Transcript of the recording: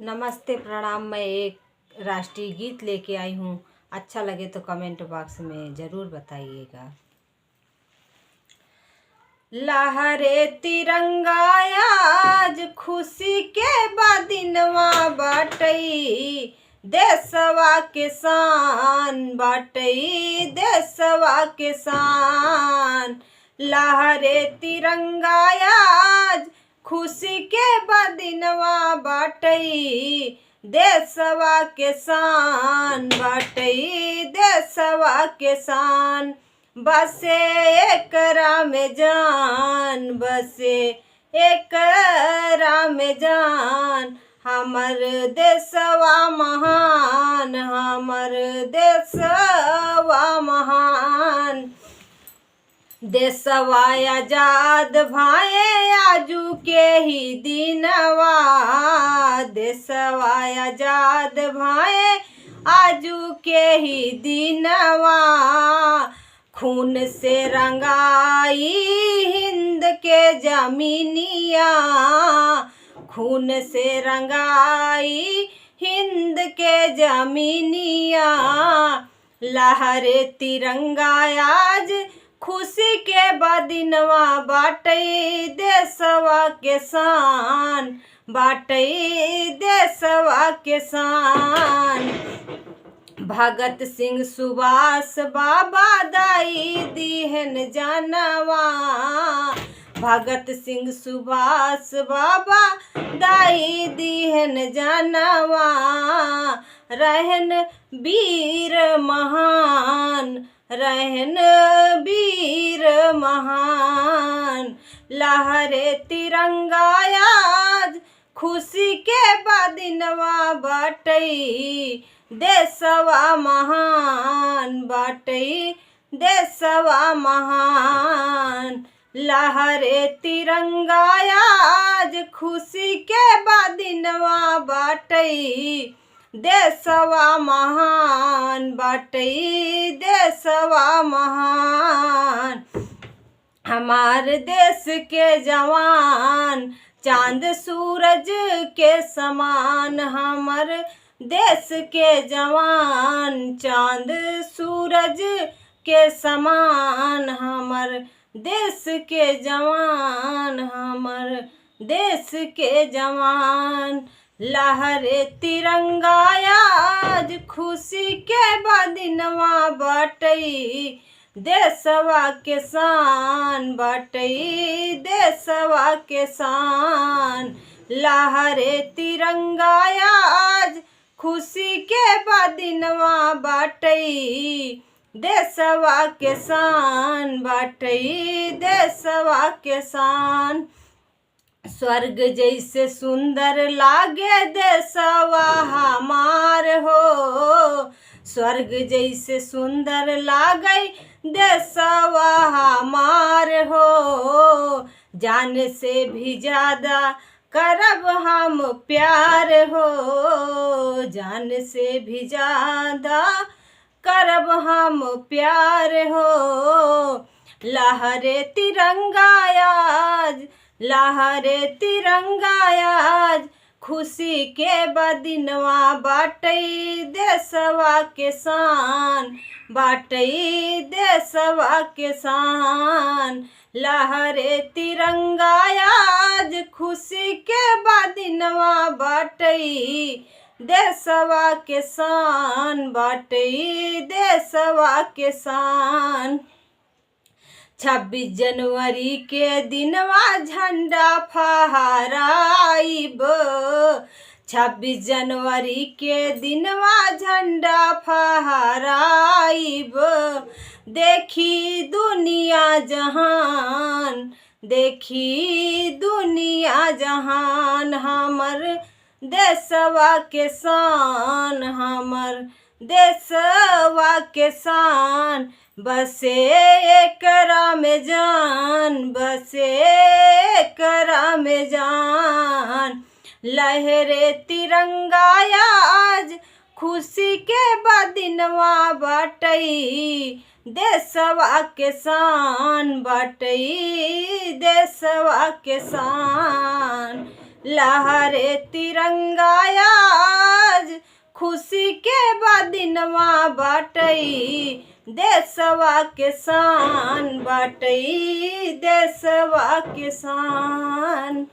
नमस्ते प्रणाम। मैं एक राष्ट्रीय गीत लेके आई हूँ। अच्छा लगे तो कमेंट बॉक्स में ज़रूर बताइएगा। लहरे तिरंगा आज खुशी के बदिनवा बाटई, देशवा के शान बाटई, देशवा के शान। लहरे तिरंगा आज खुशी के बदिनवा बाटई, देशवा के शान बाटई, देशवा के शान। बसे एकरा में जान, बसे एकरा में जान, हमर देशवा महान, हमर देशवा महान। देशवा आजाद भाए आजू के ही दिनवा, देशवा आजाद भाए आजू के ही दिनवा। खून से रंगाई हिंद के जमीनिया, खून से रंगाई हिंद के जमीनिया। लहरे तिरंगा आज खुशी के बदिनवा बाटई, देशवा के शान बाटई, देशवा के शान। भगत सिंह सुभाष बाबा दाई दीहन जानवा, भगत सिंह सुभाष बाबा दाई दीहन जानवा। रहन वीर महान, रहन वीर महान। लहरे तिरंगा आज खुशी के बदिनवा बाटई, देशवा महान बाटई, देशवा महान। लहरे तिरंगा आज खुशी के बदिनवा बाटई, देशवा महान बाटई, देशवा महान। हमार देश के जवान चांद सूरज के समान, हमर देश के जवान चांद सूरज के समान। हमर देश के जवान, हमर देश के जवान। लहरे तिरंगा आज खुशी के बदिनवा बाटई, देशवा के शान बाटई, देशवा के शान। लहरे तिरंगा आज खुशी के बदिनवा बाटई, देशवा के शान बाटई, देशवा के शान। स्वर्ग जैसे सुंदर लागे देशवा हमार हो, स्वर्ग जैसे सुंदर लागे देशवा हमार हो। जान से भी ज्यादा करब हम प्यार हो, जान से भी ज्यादा करब हम प्यार हो। लहरे तिरंगा आज, लहरे तिरंगा आज खुशी के बदिनवा बाटई, देशवा के शान बाटई, देशवा के शान। लहरे तिरंगा आज खुशी के बदिनवा बाटई, देशवा के शान बाटई, देशवा के शान। 26 जनवरी के दिनवा झंडा फहराइब, 26 जनवरी के दिनवा झंडा फहराइब। देखी दुनिया जहान, देखी दुनिया जहान, हमर देशवा के शान, हमर देशवा के शान। बसे एकरा में जान, बसे एकरा में जान। लहरे तिरंगा आज खुशी के बदिनवा बाटई, देशवा के शान बाटई, देशवा के शान। लहरे तिरंगा आज खुशी के बदिनवा बाटई देशवा के शान बाटई देशवा के शान।